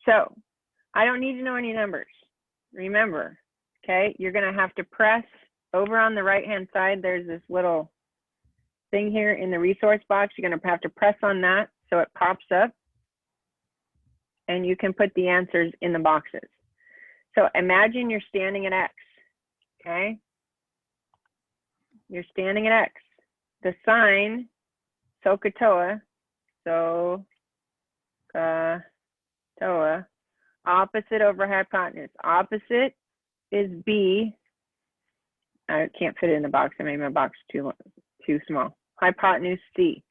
So I don't need to know any numbers. Remember, okay, you're going to have to press over on the right-hand side. There's this little thing here in the resource box. You're going to have to press on that so it pops up, and you can put the answers in the boxes. So imagine you're standing at X, okay? You're standing at X. The sign, SOHCAHTOA, SOHCAHTOA, opposite over hypotenuse. Opposite is B. I can't fit it in the box. I made my box too small. Hypotenuse C.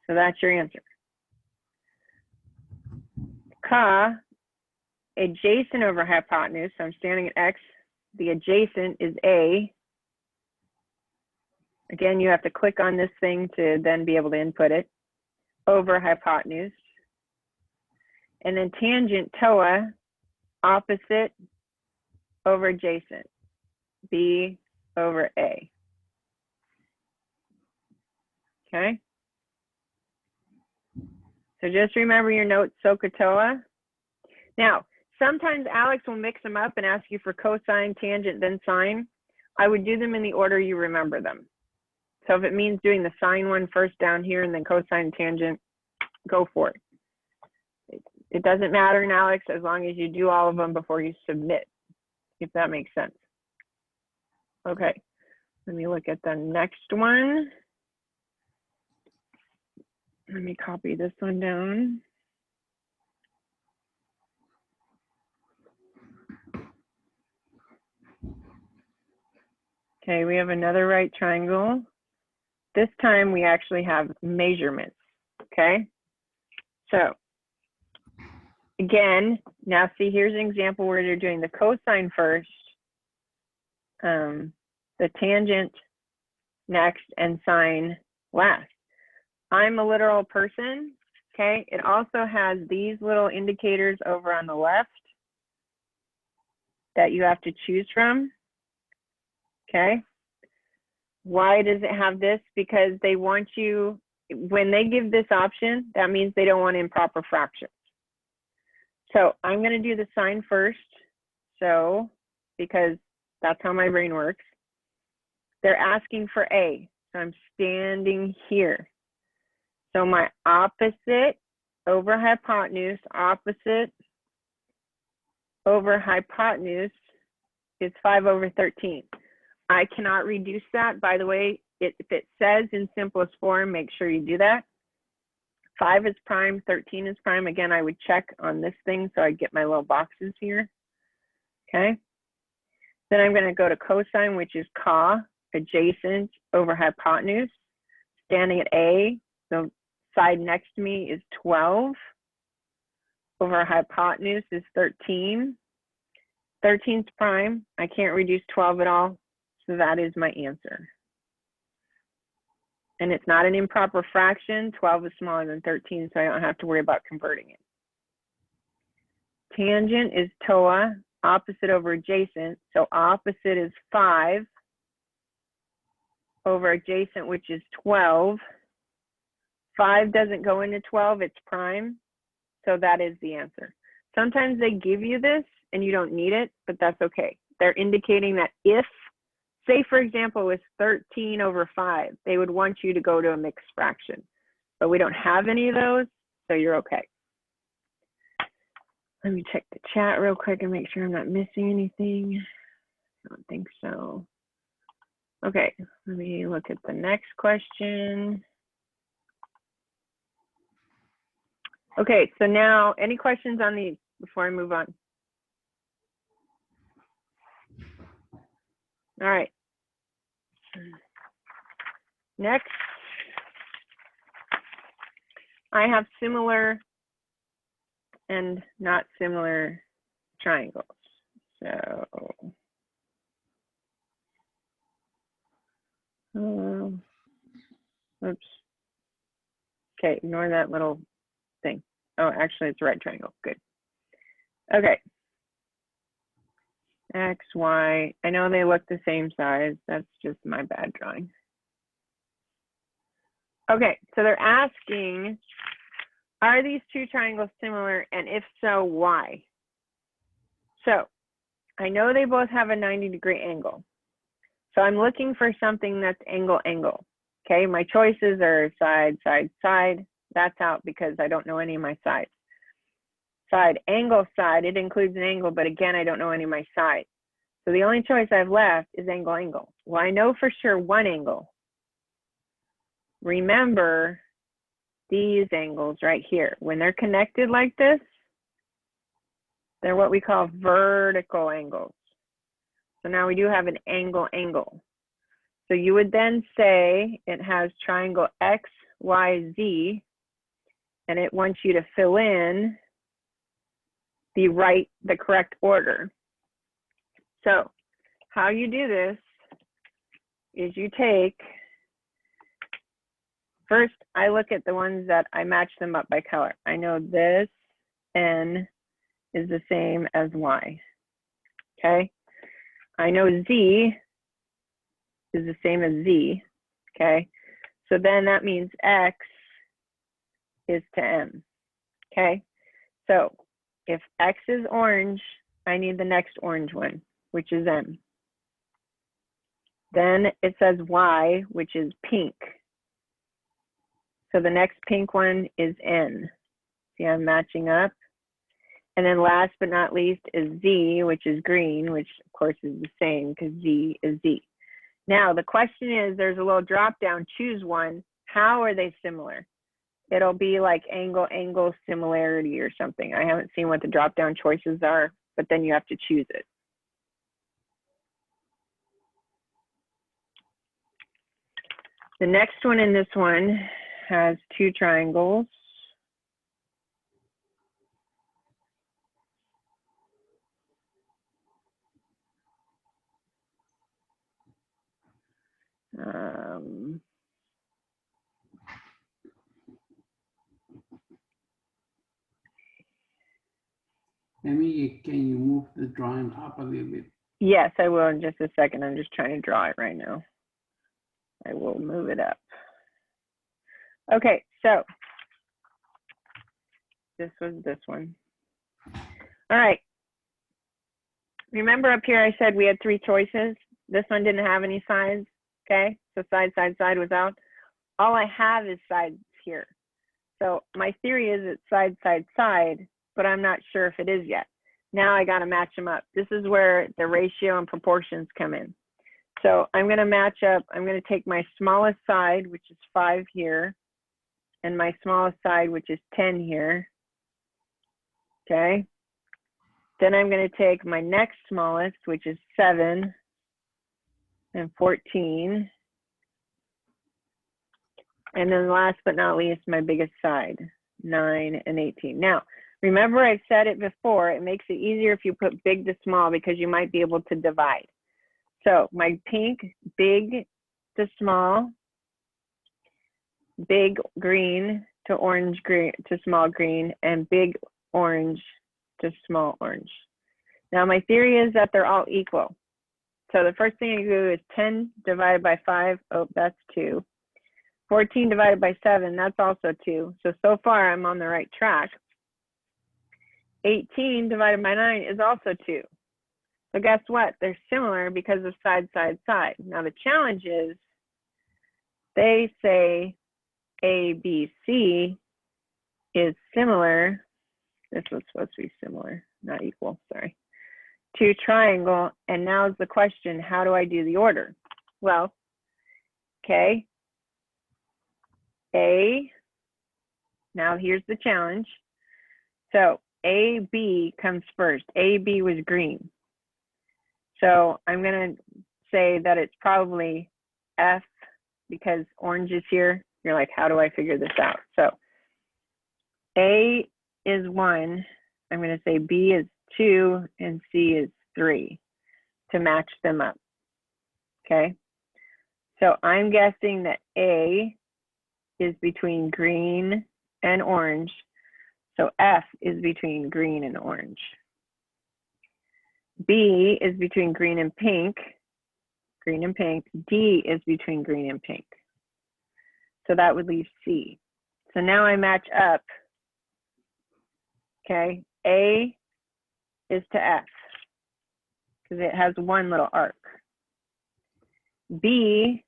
So that's your answer. Ka, adjacent over hypotenuse. So I'm standing at X. The adjacent is A. Again, you have to click on this thing to then be able to input it. Over hypotenuse. And then tangent, TOA, opposite over adjacent. B over A. Okay? So just remember your notes, SOHCAHTOA. Now, sometimes Alex will mix them up and ask you for cosine, tangent, then sine. I would do them in the order you remember them. So if it means doing the sine one first down here and then cosine, tangent, go for it. It doesn't matter in Alex as long as you do all of them before you submit, if that makes sense. Okay, let me look at the next one. Let me copy this one down. Okay, we have another right triangle. This time we actually have measurements, okay? So again, now see, here's an example where you're doing the cosine first, the tangent next, and sine last. I'm a literal person, okay? It also has these little indicators over on the left that you have to choose from, okay? Why does it have this? Because they want you, when they give this option, that means they don't want improper fractions. So I'm going to do the sine first, so because that's how my brain works. They're asking for A, so I'm standing here. So my opposite over hypotenuse, opposite over hypotenuse is 5 over 13. I cannot reduce that. By the way, if it says in simplest form, make sure you do that. 5 is prime, 13 is prime. Again, I would check on this thing so I get my little boxes here. Okay. Then I'm going to go to cosine, which is ca, adjacent over hypotenuse. Standing at A, the side next to me is 12 over hypotenuse is 13. 13 is prime. I can't reduce 12 at all, so that is my answer. And it's not an improper fraction. 12 is smaller than 13, so I don't have to worry about converting it. Tangent is TOA, opposite over adjacent. So opposite is 5 over adjacent, which is 12. 5 doesn't go into 12, it's prime. So that is the answer. Sometimes they give you this and you don't need it, but that's okay. They're indicating that if, say for example, it's 13 over 5, they would want you to go to a mixed fraction. But we don't have any of those, so you're okay. Let me check the chat real quick and make sure I'm not missing anything. I don't think so. Okay, let me look at the next question. Okay, so now any questions on these before I move on? All right. Next, I have similar and not similar triangles. So, oops. Okay, ignore that little thing. Oh, actually, it's a right triangle. Good. Okay. X, Y. I know they look the same size. That's just my bad drawing. Okay, so they're asking Are these two triangles similar? And if so, why? So I know they both have a 90-degree angle. So I'm looking for something that's angle, angle. Okay, my choices are side, side, side. That's out because I don't know any of my sides. Side, angle, side, it includes an angle, but again, I don't know any of my sides. So the only choice I have left is angle, angle. Well, I know for sure one angle. Remember these angles right here. When they're connected like this, they're what we call vertical angles. So now we do have an angle, angle. So you would then say it has triangle X, Y, Z, and it wants you to fill in the correct order. So how you do this is you take, first I look at the ones that I match them up by color. I know this N is the same as Y, okay? I know Z is the same as Z, okay? So then that means X is to M, okay? So if X is orange, I need the next orange one, which is M. Then it says Y, which is pink. So the next pink one is N. See, I'm matching up. And then last but not least is Z, which is green, which of course is the same because Z is Z. Now the question is, there's a little drop down, choose one. How are they similar? It'll be like angle, angle, similarity or something. I haven't seen what the drop down choices are, but then you have to choose it. The next one in this one has two triangles. Amy, can you move the drawing up a little bit? Yes, I will in just a second. I'm just trying to draw it right now. I will move it up. Okay, so this was this one. All right. Remember up here I said we had three choices. This one didn't have any sides, okay? So side, side, side was out. All I have is sides here. So my theory is it's side, side, side, but I'm not sure if it is yet. Now I got to match them up. This is where the ratio and proportions come in. So I'm going to match up. I'm going to take my smallest side, which is 5 here, and my smallest side, which is 10 here. Okay. Then I'm going to take my next smallest, which is 7 and 14. And then last but not least, my biggest side, 9 and 18. Now, remember I've said it before, it makes it easier if you put big to small because you might be able to divide. So my pink, big to small, big green to orange green to small green, and big orange to small orange. Now my theory is that they're all equal. So the first thing I do is 10 divided by 5, oh, that's 2. 14 divided by 7, that's also 2. So far I'm on the right track. 18 divided by 9 is also 2. So guess what? They're similar because of side, side, side. Now the challenge is they say A, B, C is similar. This was supposed to be similar, not equal, sorry, to triangle. And now is the question, how do I do the order? Well, okay, A, now here's the challenge. So A, B comes first. A, B was green. So I'm going to say that it's probably F because orange is here. You're like, how do I figure this out? So A is 1. I'm going to say B is 2 and C is 3 to match them up. Okay. So I'm guessing that A is between green and orange. So F is between green and orange. B is between green and pink. Green and pink. D is between green and pink. So that would leave C. So now I match up Okay, A is to F because it has one little arc. B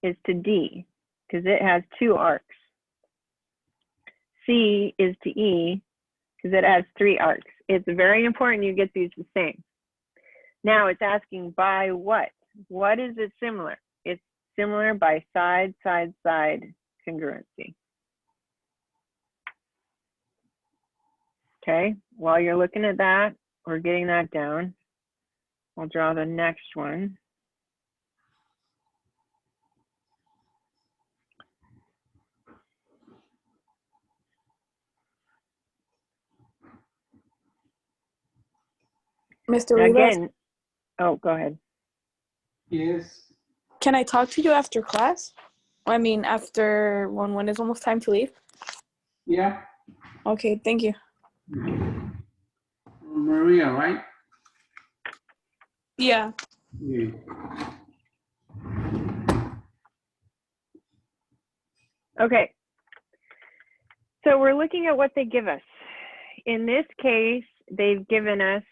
is to D because it has two arcs. C is to E because it has three arcs. It's very important you get these the same. Now it's asking by what? What is it similar? It's similar by side, side, side congruency. Okay, while you're looking at that or getting that down, I'll draw the next one. Mr. Now Rivas, again, oh, go ahead. Yes. can I talk to you after class? I mean, after when it's almost time to leave? Yeah. Okay, thank you. Maria, right? Yeah. Yeah. Okay, so we're looking at what they give us. In this case, they've given us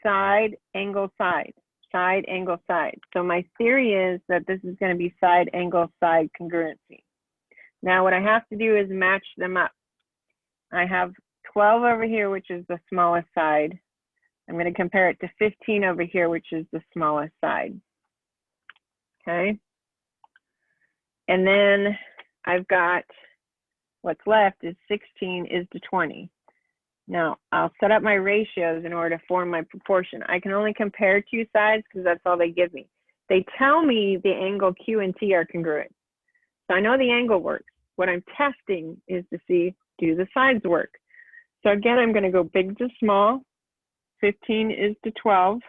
side, angle, side, side, angle, side. So my theory is that this is going to be side, angle, side congruency. Now what I have to do is match them up. I have 12 over here, which is the smallest side. I'm going to compare it to 15 over here, which is the smallest side. Okay. And then I've got what's left is 16 is to 20. Now I'll set up my ratios in order to form my proportion. I can only compare two sides because that's all they give me. They tell me the angle Q and T are congruent. So I know the angle works. What I'm testing is to see, do the sides work? So again, I'm going to go big to small. 15 is to 12,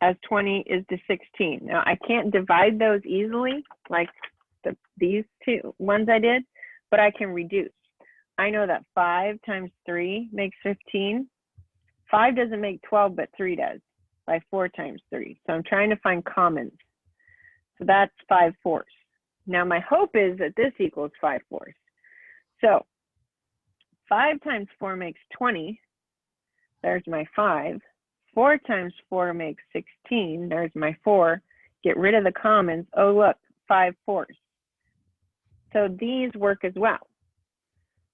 as 20 is to 16. Now I can't divide those easily like these two ones I did, but I can reduce. I know that 5 times 3 makes 15. 5 doesn't make 12, but 3 does by 4 times 3. So I'm trying to find commons. So that's 5/4. Now my hope is that this equals 5/4. So 5 times 4 makes 20. There's my 5. 4 times 4 makes 16. There's my 4. Get rid of the commons. Oh, look, 5/4. So these work as well.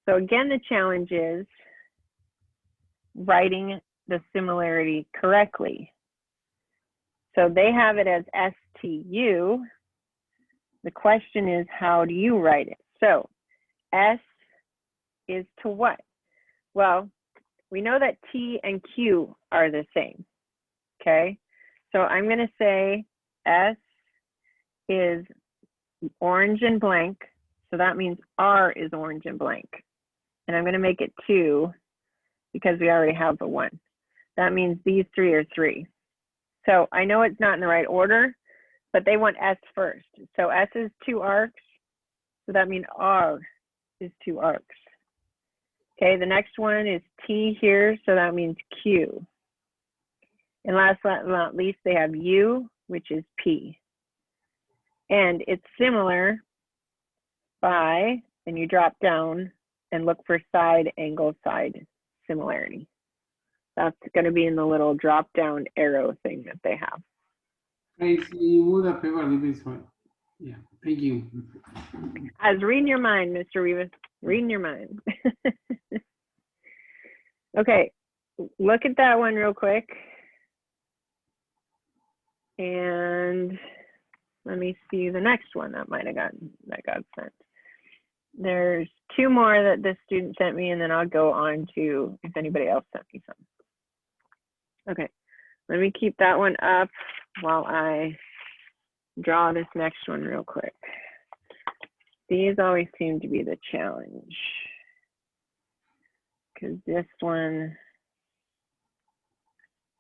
So again, the challenge is writing the similarity correctly. So they have it as STU. The question is, how do you write it? So S is to what? Well, we know that T and Q are the same, okay? So I'm gonna say S is orange and blank. So that means R is orange and blank. And I'm gonna make it 2 because we already have the 1. That means these 3 are 3. So I know it's not in the right order, but they want S first. So S is 2 arcs. So that means R is 2 arcs. Okay, the next one is T here. So that means Q. And last but not least, they have U, which is P. And it's similar by, and you drop down and look for side, angle, side similarity. That's going to be in the little drop down arrow thing that they have. Hey, can you move the paper a little bit? Yeah, thank you. I was reading your mind, Mr. Rivas, reading your mind. Okay, look at that one real quick. And let me see the next one that might have gotten, that got sent. There's 2 more that this student sent me, and then I'll go on to if anybody else sent me some. Okay, let me keep that one up while I draw this next one real quick. These always seem to be the challenge because this one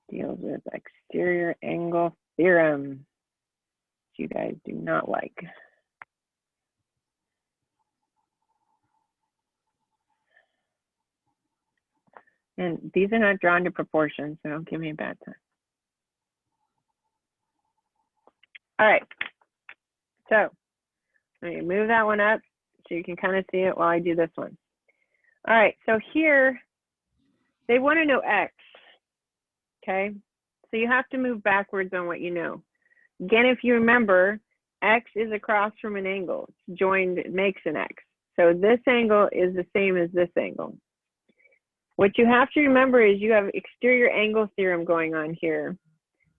deals with exterior angle theorem, which you guys do not like. And these are not drawn to proportion, so don't give me a bad time. All right, so let me move that one up so you can kind of see it while I do this one. All right, so here, they want to know X, okay? So you have to move backwards on what you know. Again, if you remember, X is across from an angle. It's joined, it makes an X. So this angle is the same as this angle. What you have to remember is you have exterior angle theorem going on here,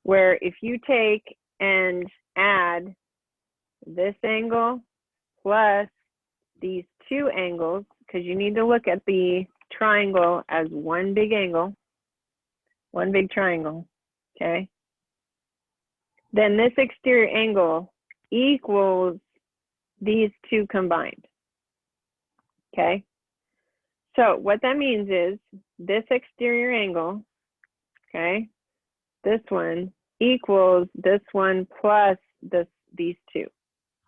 where if you take and add this angle plus these two angles, because you need to look at the triangle as one big angle, one big triangle, okay? Then this exterior angle equals these two combined, okay? So what that means is this exterior angle, okay, this one equals this one plus these two,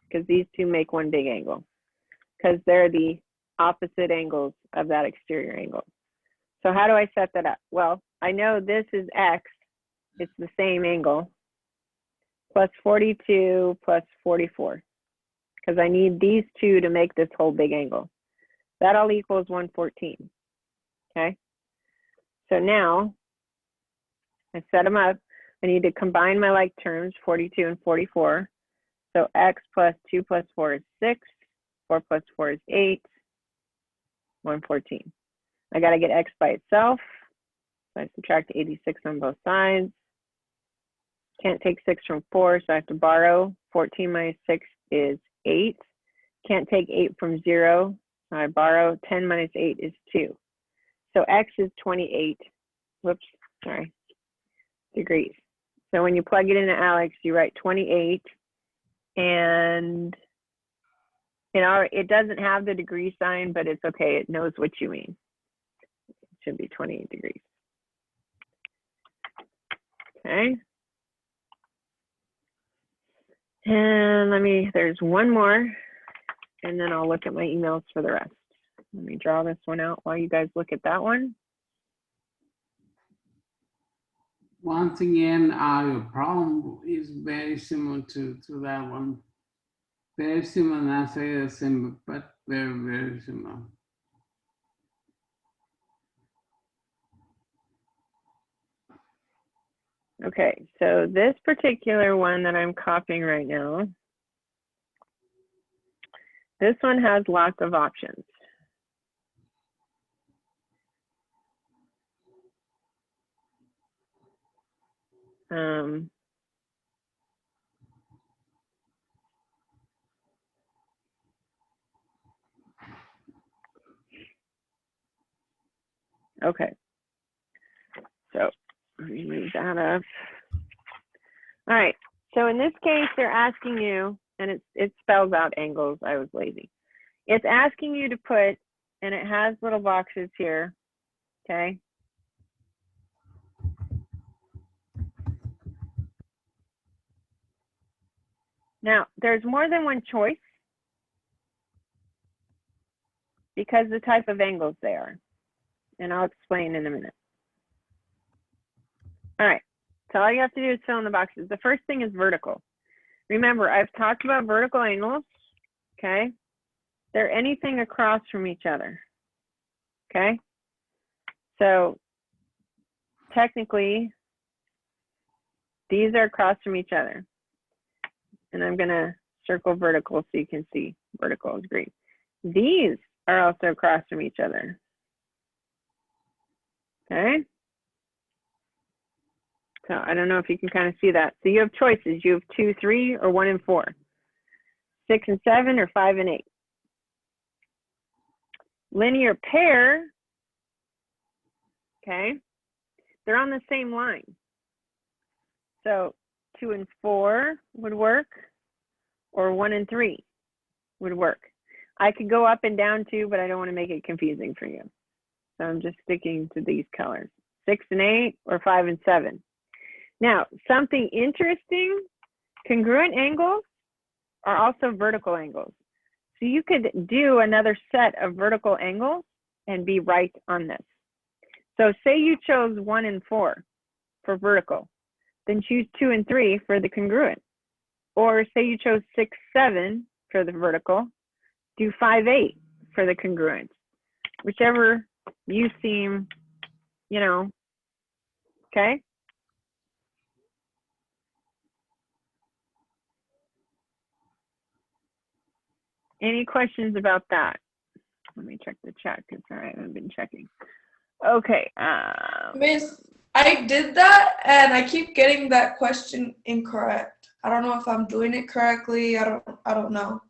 because these two make one big angle, because they're the opposite angles of that exterior angle. So how do I set that up? Well, I know this is X, it's the same angle, plus 42 plus 44, because I need these two to make this whole big angle. That all equals 114, okay? So now, I set them up. I need to combine my like terms, 42 and 44. So X plus 2 plus 4 is 6, 4 plus 4 is 8, 114. I gotta get X by itself. So I subtract 86 on both sides. Can't take 6 from 4, so I have to borrow. 14 minus 6 is 8. Can't take 8 from 0, so I borrow. 10 minus 8 is 2. So X is 28, whoops, sorry, degrees. So when you plug it into Alex, you write 28, and it doesn't have the degree sign, but it's okay, it knows what you mean. It should be 28 degrees. Okay. And there's one more, and then I'll look at my emails for the rest. Let me draw this one out while you guys look at that one. Once again, your problem is very similar to that one. Very similar, not say the same, but very, very similar. Okay, so this particular one that I'm copying right now, this one has lots of options. Okay, so let me move that up. All right, so in this case, they're asking you, and it spells out angles, I was lazy. It's asking you to put, and it has little boxes here, okay? Now, there's more than one choice because the type of angles they are, and I'll explain in a minute. All right, so all you have to do is fill in the boxes. The first thing is vertical. Remember, I've talked about vertical angles, okay? They're anything across from each other, okay? So technically, these are across from each other. And I'm gonna circle vertical so you can see vertical is green. These are also across from each other, okay? So I don't know if you can kind of see that. So you have choices. You have 2, 3, or 1 and 4, 6 and 7, or 5 and 8. Linear pair, okay, they're on the same line. So 2 and 4 would work, or 1 and 3 would work. I could go up and down too, but I don't want to make it confusing for you. So I'm just sticking to these colors. 6 and 8, or 5 and 7. Now, something interesting, congruent angles are also vertical angles. So you could do another set of vertical angles and be right on this. So say you chose 1 and 4 for vertical, then choose 2 and 3 for the congruent. Or say you chose 6, 7 for the vertical, do 5, 8 for the congruent. whichever you seem, you know, okay? Any questions about that? Let me check the chat because I haven't been checking. Okay. Miss, I did that and I keep getting that question incorrect. I don't know if I'm doing it correctly. I don't know.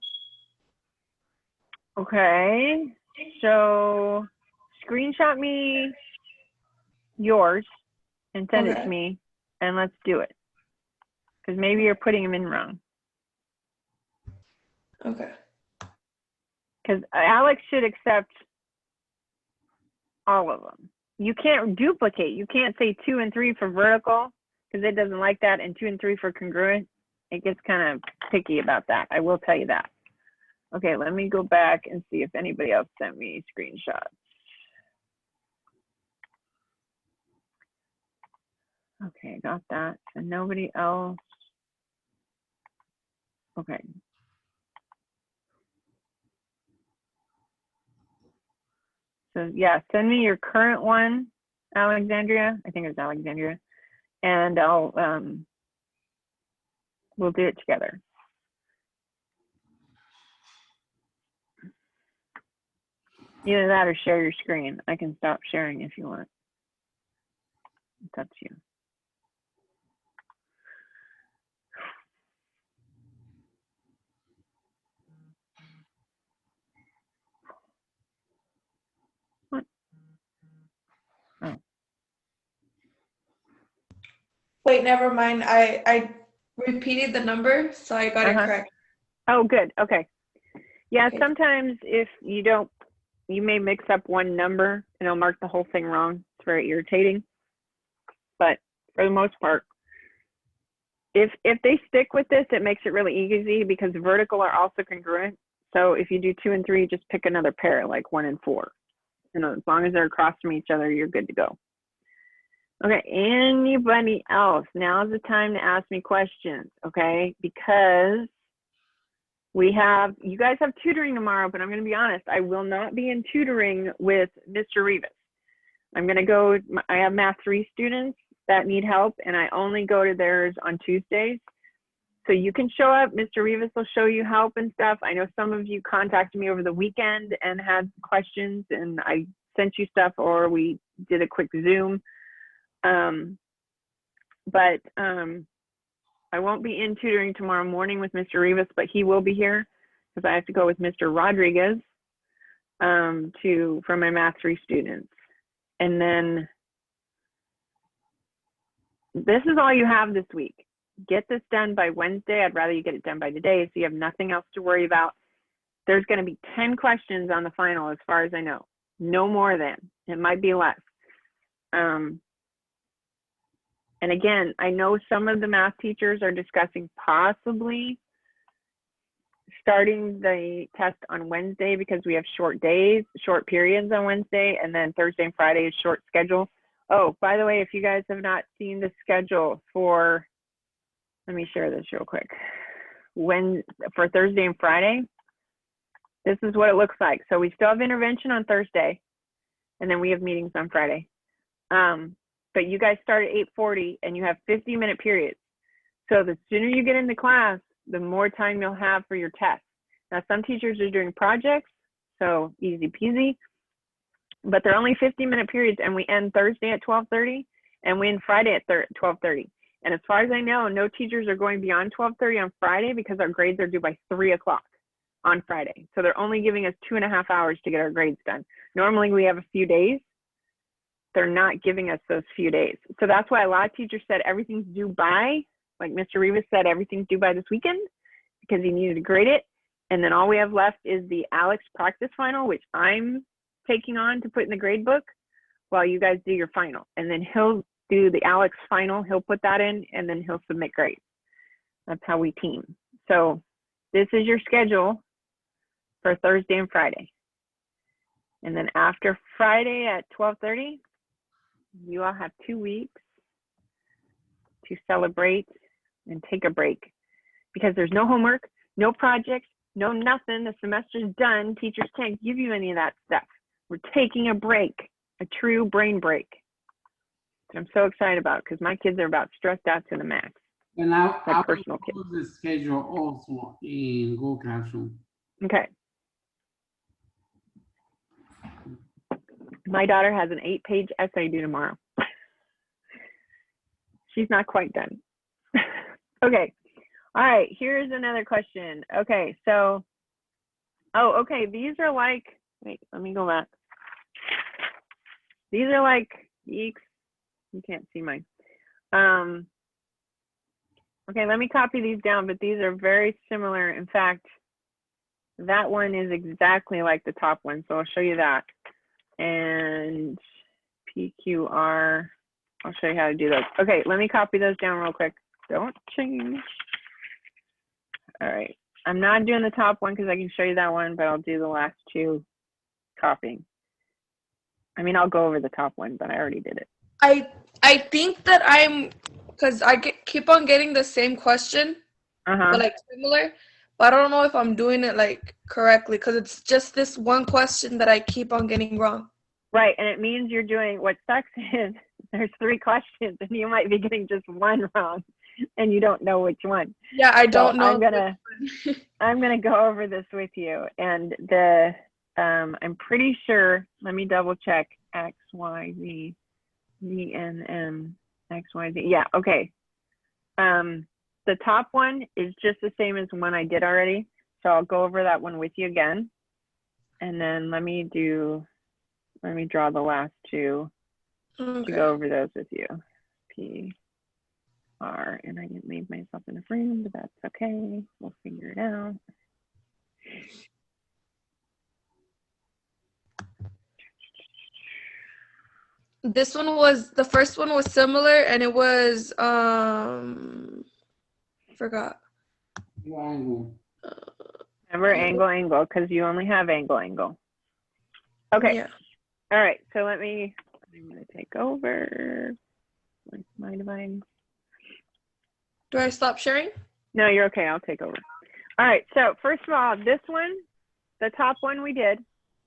Okay. So screenshot me yours and send it Okay. to me, and let's do it. Because maybe you're putting them in wrong. Okay. Because Alex should accept all of them. You can't duplicate. You can't say 2 and 3 for vertical because it doesn't like that, and 2 and 3 for congruent. It gets kind of picky about that. I will tell you that. Okay, let me go back and see if anybody else sent me screenshots. Okay, got that. So nobody else. Okay. So yeah, send me your current one, Alexandria. I think it was Alexandria. And I'll we'll do it together. Either that or share your screen. I can stop sharing if you want. It's up to you. What? Oh. Wait, never mind. I repeated the number, so I got it correct. Oh, good. Okay. Yeah, Okay. sometimes if you don't, you may mix up one number and it'll mark the whole thing wrong. It's very irritating. But for the most part, if they stick with this, it makes it really easy because vertical are also congruent. So if you do 2 and 3, just pick another pair, like 1 and 4. You know, as long as they're across from each other, you're good to go. Okay, anybody else? Now's the time to ask me questions, okay? Because you guys have tutoring tomorrow, but I'm going to be honest, I will not be in tutoring with Mr. Rivas. I'm going to go, I have Math 3 students that need help, and I only go to theirs on Tuesdays. So you can show up, Mr. Rivas will show you help and stuff. I know some of you contacted me over the weekend and had questions, and I sent you stuff, or we did a quick Zoom. I won't be in tutoring tomorrow morning with Mr. Rivas, but he will be here because I have to go with Mr. Rodriguez for my Math 3 students. And then this is all you have this week. Get this done by Wednesday. I'd rather you get it done by today so you have nothing else to worry about. There's going to be 10 questions on the final as far as I know. No more than. It might be less. And again, I know some of the math teachers are discussing possibly starting the test on Wednesday because we have short days, short periods on Wednesday, and then Thursday and Friday is short schedule. Oh, by the way, if you guys have not seen the schedule for, let me share this real quick. For Thursday and Friday, this is what it looks like. So we still have intervention on Thursday, and then we have meetings on Friday. But you guys start at 8:40 and you have 50-minute periods. So the sooner you get into class, the more time you'll have for your test. Now, some teachers are doing projects, so easy peasy, but they're only 50-minute periods, and we end Thursday at 12:30 and we end Friday at 12:30. And as far as I know, no teachers are going beyond 12:30 on Friday because our grades are due by 3 o'clock on Friday. So they're only giving us 2.5 hours to get our grades done. Normally we have a few days. They're not giving us those few days. So that's why a lot of teachers said everything's due by, like Mr. Rivas said, everything's due by this weekend because he needed to grade it. And then all we have left is the Alex practice final, which I'm taking on to put in the grade book while you guys do your final. And then he'll do the Alex final, he'll put that in, and then he'll submit grades. That's how we team. So this is your schedule for Thursday and Friday. And then after Friday at 12:30, you all have 2 weeks to celebrate and take a break because there's no homework, no projects, no nothing. The semester's done. Teachers can't give you any of that stuff. We're taking a break, a true brain break. Which I'm so excited about because my kids are about stressed out to the max. And I My will personal kids. put the schedule also in Google Classroom. Okay. My daughter has an 8-page essay due tomorrow. She's not quite done. Okay. All right. Here's another question. Okay. So, oh, okay. These are like, wait, let me go back. These are like, eeks. You can't see mine. Okay, let me copy these down, but these are very similar. In fact, that one is exactly like the top one, so I'll show you that. And PQR, I'll show you how to do those. Okay, let me copy those down real quick. Don't change. All right, I'm not doing the top one because I can show you that one, but I'll do the last two copying. I mean, I'll go over the top one, but I already did it. I think that because keep on getting the same question, but like similar, but I don't know if I'm doing it like correctly because it's just this one question that I keep on getting wrong. Right, and it means you're doing, what sucks is there's 3 questions and you might be getting just one wrong and you don't know which one. Yeah, I don't know. I'm gonna go over this with you, and I'm pretty sure, let me double check, X, Y, Z, Z, N, M, X, Y, Z. Yeah, okay. The top one is just the same as one I did already. So I'll go over that one with you again. And then let me draw the last two to go over those with you. P, R, and I didn't leave myself in the frame, but that's okay. We'll figure it out. The first one was similar, and it was forgot. Angle. Remember angle, because you only have angle. Okay. Yeah. All right. So I'm gonna take over. Where's my device? Do I stop sharing? No, you're okay. I'll take over. All right. So first of all, this one, the top one we did,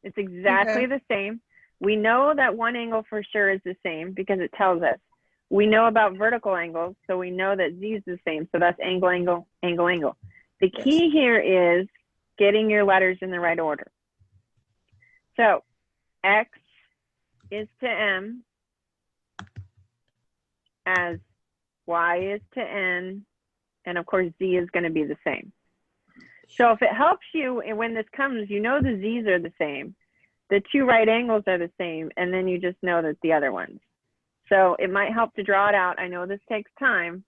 it's exactly the same. We know that one angle for sure is the same because it tells us. We know about vertical angles, so we know that Z is the same. So that's angle. The key here is getting your letters in the right order. So X is to M as Y is to N, and of course Z is going to be the same. So if it helps you, and when this comes, you know the Z's are the same. The 2 right angles are the same, and then you just know that the other ones. So it might help to draw it out. I know this takes time,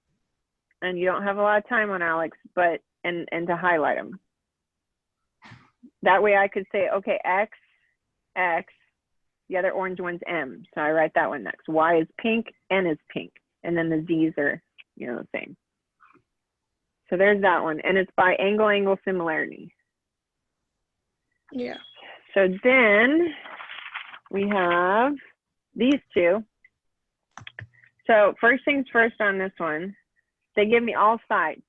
and you don't have a lot of time on Alex, but and to highlight them. That way I could say, okay, X, the other orange one's M. So I write that one next. Y is pink, N is pink, and then the Z's are, the same. So there's that one, and it's by angle similarity. Yeah. So then we have these two. So first things first on this one, they give me all sides.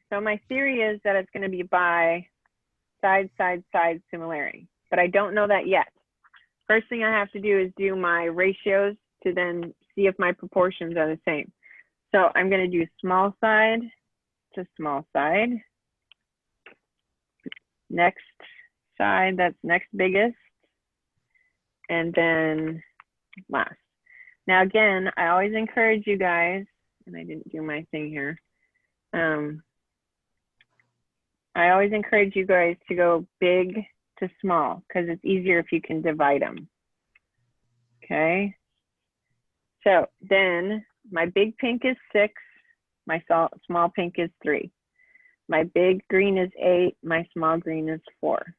So my theory is that it's going to be by side similarity, but I don't know that yet. First thing I have to do is do my ratios to then see if my proportions are the same. So I'm going to do small side to small side. Next side, that's next biggest, and then last. Now again, I always encourage you guys, and I didn't do my thing here. I always encourage you guys to go big to small because it's easier if you can divide them. Okay. So then my big pink is 6, my small pink is 3. My big green is 8, my small green is 4.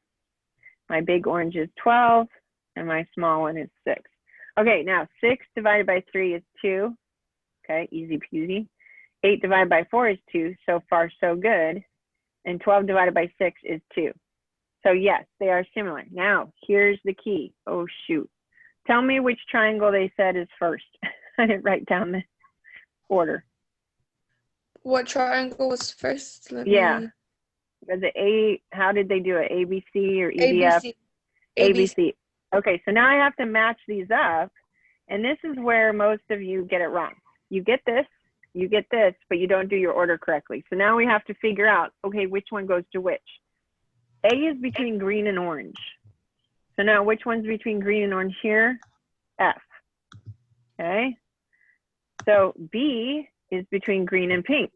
My big orange is 12, and my small one is 6. Okay, now 6 divided by 3 is 2. Okay, easy peasy. 8 divided by 4 is 2, so far so good. And 12 divided by 6 is 2. So yes, they are similar. Now, here's the key. Oh, shoot. Tell me which triangle they said is first. I didn't write down the order. What triangle was first? Was it how did they do it? ABC or EDF? ABC. ABC. Okay, so now I have to match these up. And this is where most of you get it wrong. You get this, but you don't do your order correctly. So now we have to figure out, okay, which one goes to which. A is between green and orange. So now which one's between green and orange here? F. Okay. So B is between green and pink.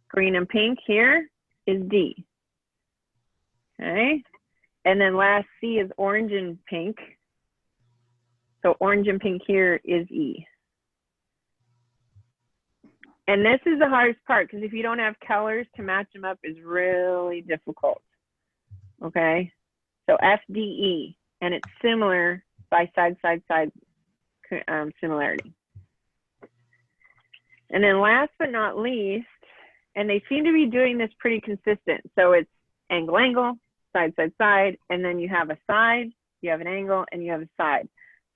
Green and pink here is D. Okay. And then last C is orange and pink. So orange and pink here is E. And this is the hardest part because if you don't have colors to match them up is really difficult. Okay. So FDE, and it's similar by side similarity. And then last but not least, and they seem to be doing this pretty consistent. So it's angle, angle, side, and then you have a side, you have an angle, and you have a side.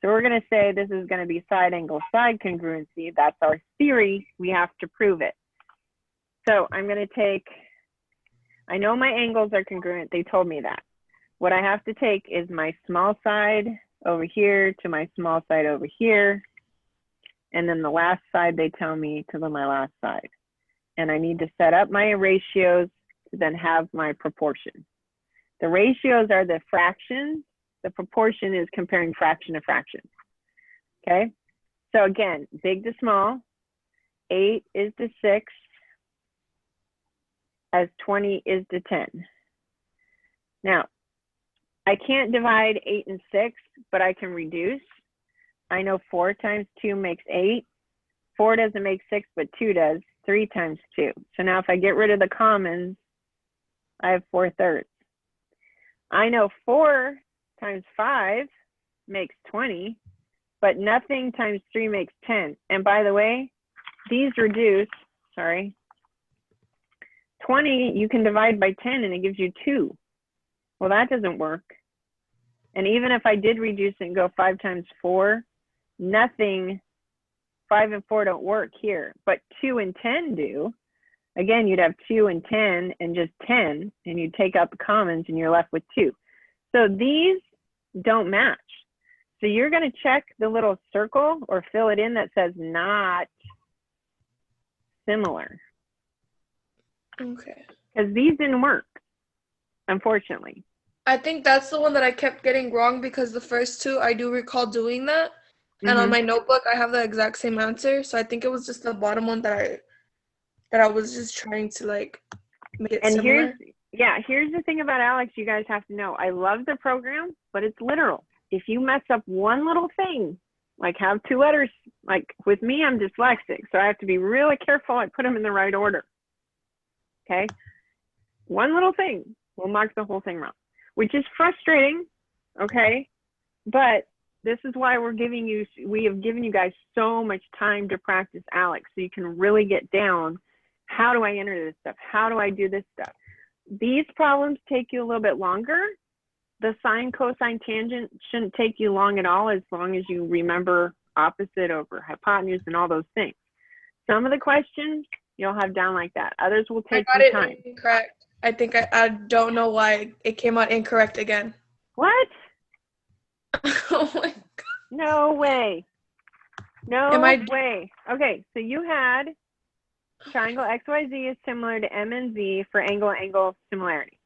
So we're going to say this is going to be side, angle, side congruency. That's our theory. We have to prove it. So I'm going to take, I know my angles are congruent. They told me that. What I have to take is my small side over here to my small side over here. And then the last side, they tell me to my last side. And I need to set up my ratios to then have my proportion. The ratios are the fractions. The proportion is comparing fraction to fraction. Okay. So again, big to small, 8 is to 6 as 20 is to 10. Now, I can't divide 8 and 6, but I can reduce. I know 4 times 2 makes 8. 4 doesn't make 6, but 2 does. 3 times 2. So now if I get rid of the commons, I have 4/3. I know 4 times 5 makes 20, but nothing times 3 makes 10. And by the way, these reduce, 20 you can divide by 10 and it gives you 2. Well, that doesn't work. And even if I did reduce it and go 5 times 4, nothing, 5 and 4 don't work here, but 2 and 10 do. Again, you'd have 2 and 10 and just 10, and you'd take out the commons and you're left with 2. So these don't match. So you're going to check the little circle or fill it in that says not similar. Okay. Because these didn't work, unfortunately. I think that's the one that I kept getting wrong because the first two, I do recall doing that. And on my notebook, I have the exact same answer. So I think it was just the bottom one that I was just trying to like make it similar. Here's the thing about Alex you guys have to know. I love the program, but it's literal. If you mess up one little thing, like have 2 letters, like with me, I'm dyslexic, so I have to be really careful I put them in the right order. Okay? One little thing will mark the whole thing wrong, which is frustrating, okay? But this is why we have given you guys so much time to practice Alex, so you can really get down, how do I enter this stuff? How do I do this stuff? These problems take you a little bit longer. The sine, cosine, tangent shouldn't take you long at all, as long as you remember opposite over hypotenuse and all those things. Some of the questions you'll have down like that. Others will take some time. I got it incorrect. I think I don't know why it came out incorrect again. What? Oh my God. No way. No way. Okay, so you had triangle XYZ is similar to M and Z for angle similarity.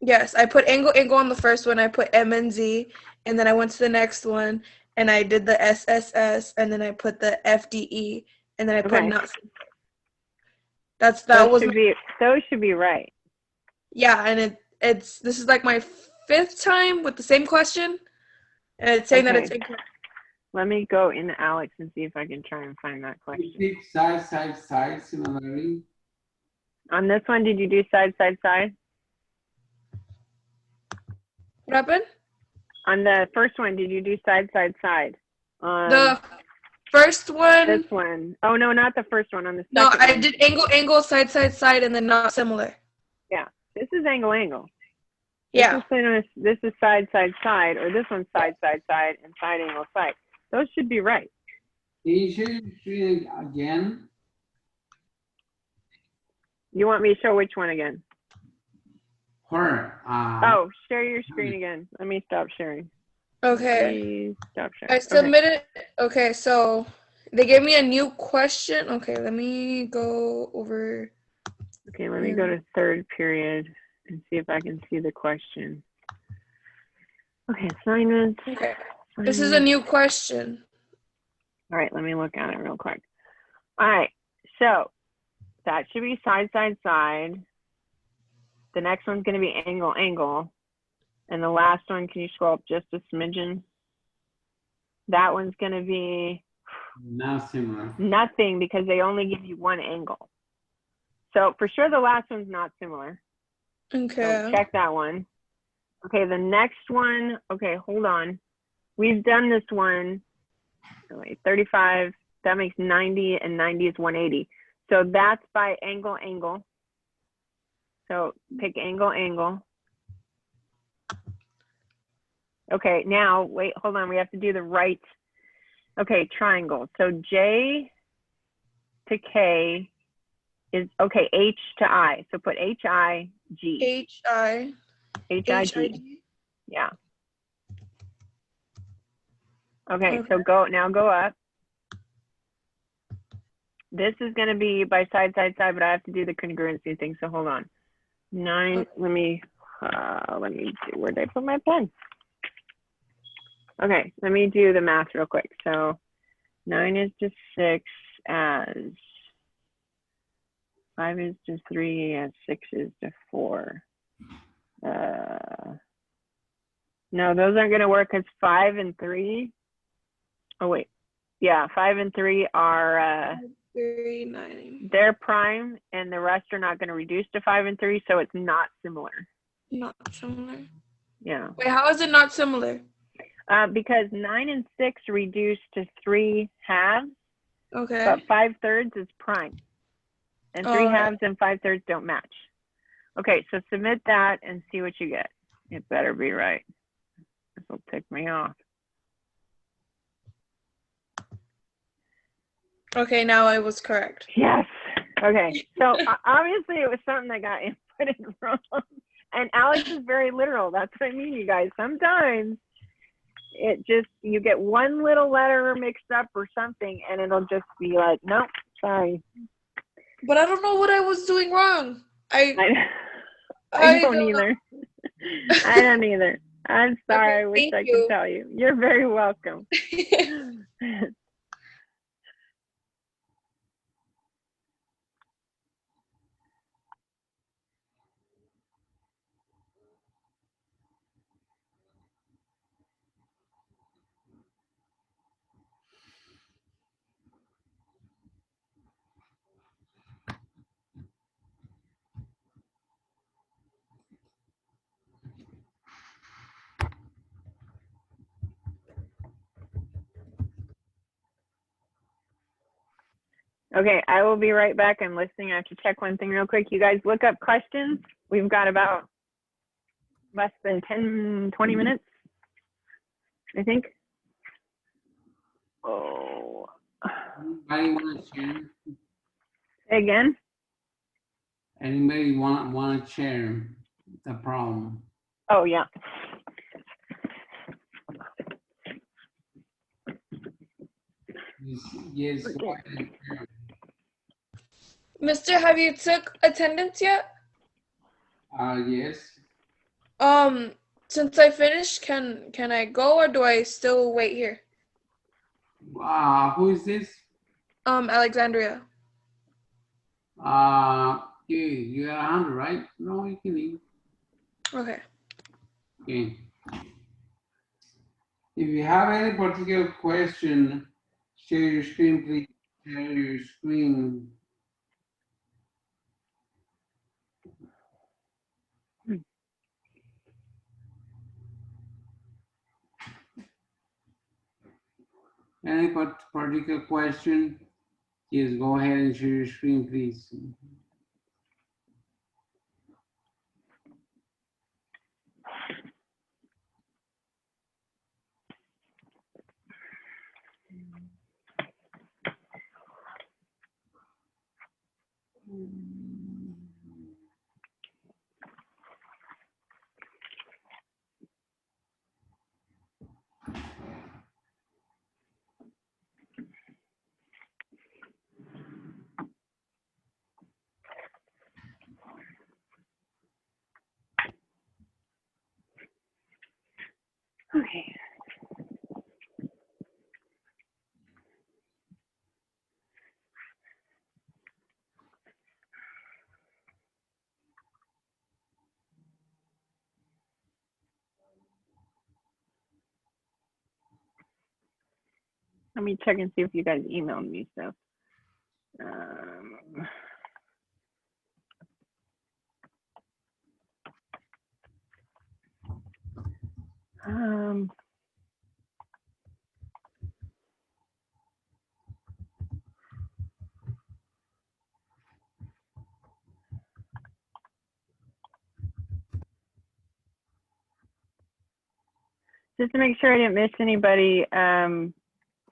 Yes, I put angle on the first one. I put M and Z, and then I went to the next one, and I did the SSS, and then I put the FDE, and then I put not similar. Those should be right. Yeah, and this is like my 5th time with the same question, and it's saying that it's incorrect. Let me go into Alex and see if I can try and find that question. You did side similarity. On this one, did you do side? What happened? On the first one, did you do side? The first one. This one. Oh, no, not the first one. On the second No, I one. did angle, side, and then not similar. Yeah, this is angle. Yeah. This is side, or this one's side, and side, angle, side. Those should be right. Can you show it again? You want me to show which one again? Her. Oh, share your screen again. Let me stop sharing. Okay. Please stop sharing. I submitted. Okay, so they gave me a new question. Okay, let me go over. Okay, let me go to third period and see if I can see the question. Okay, assignments. Okay, this is a new question. All right, let me look at it real quick. All right, so that should be side, side, side. The next one's going to be angle, angle. And the last one, can you scroll up just a smidgen? That one's going to be not similar. nothing because they only give you one angle. So for sure the last one's not similar. Okay. So check that one. Okay, the next one, okay, hold on. We've done this one, wait, 35, that makes 90, and 90 is 180. So that's by angle, angle. So pick angle, angle. Okay, now, wait, hold on, we have to do the right. Okay, triangle. So J to K is, okay, H to I. So put H-I-G. H-I. H-I-G. Yeah. Okay, so now go up. This is going to be by side, side, side, but I have to do the congruency thing, so hold on. 9, let me see, where did I put my pen? Okay, let me do the math real quick. So 9 is to 6 as 5 is to 3 as 6 is to 4. No, those aren't going to work because 5 and 3. Oh, wait. Yeah, 5 and 3 are, 3, 9. they're prime, and the rest are not going to reduce to 5 and 3, so it's not similar. Not similar. Yeah. Wait, how is it not similar? Because 9 and 6 reduce to 3 halves, Okay. but 5/3 is prime. And 3 halves and 5/3 don't match. Okay, so submit that and see what you get. It better be right. This will tick me off. Okay, now I was correct. Yes. Okay, so obviously it was something that got inputted wrong. And Alex is very literal. That's what I mean, you guys. Sometimes it just, you get one little letter mixed up or something, and it'll just be like, nope, sorry. But I don't know what I was doing wrong. I don't either. I don't either. I'm sorry. Okay, I wish I you. could tell you. You're very welcome. Okay, I will be right back. I'm listening. I have to check one thing real quick. You guys look up questions. We've got about less than 10, 20 minutes, I think. Oh. Anybody want to share? Say again? Anybody want to share the problem? Oh, yeah. Yes. Go ahead. Mister, have you took attendance yet? Yes. Since I finished, can I go or do I still wait here? Who is this? Alexandria. You got 100, right? No, you can leave. Okay. Okay. If you have any particular question, share your screen, please. Share your screen. Any particular question, just go ahead and share your screen, please. Okay. Let me check and see if you guys emailed me stuff. Um, just to make sure I didn't miss anybody,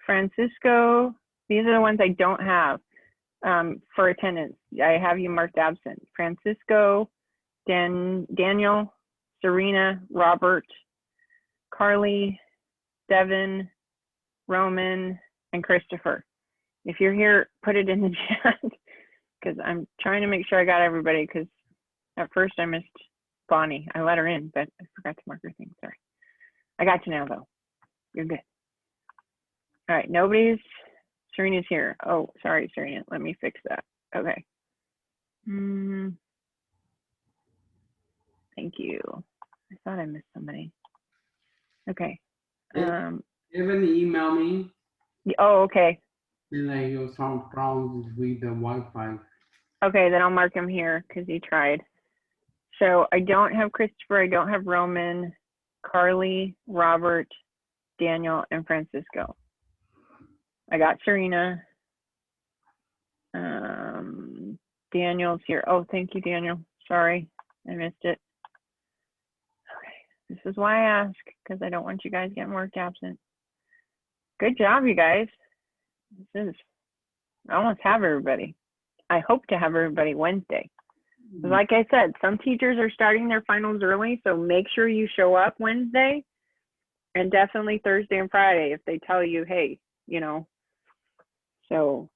Francisco, these are the ones I don't have for attendance. I have you marked absent. Francisco, Daniel, Serena, Robert, Carly, Devin, Roman, and Christopher. If you're here, put it in the chat because I'm trying to make sure I got everybody because at first I missed Bonnie. I let her in, but I forgot to mark her thing. Sorry. I got you now, though. You're good. All right, Serena's here. Oh, sorry, Serena. Let me fix that. Okay. Thank you. I thought I missed somebody. Okay. Even email me. Oh, okay. And I got some problems with the Wi-Fi. Okay, then I'll mark him here because he tried. So I don't have Christopher. I don't have Roman, Carly, Robert, Daniel, and Francisco. I got Serena. Daniel's here. Oh, thank you, Daniel. Sorry, I missed it. Okay, this is why I ask, because I don't want you guys getting worked absent. Good job, you guys. I almost have everybody. I hope to have everybody Wednesday. Like I said, some teachers are starting their finals early, so make sure you show up Wednesday and definitely Thursday and Friday if they tell you, hey, you know. So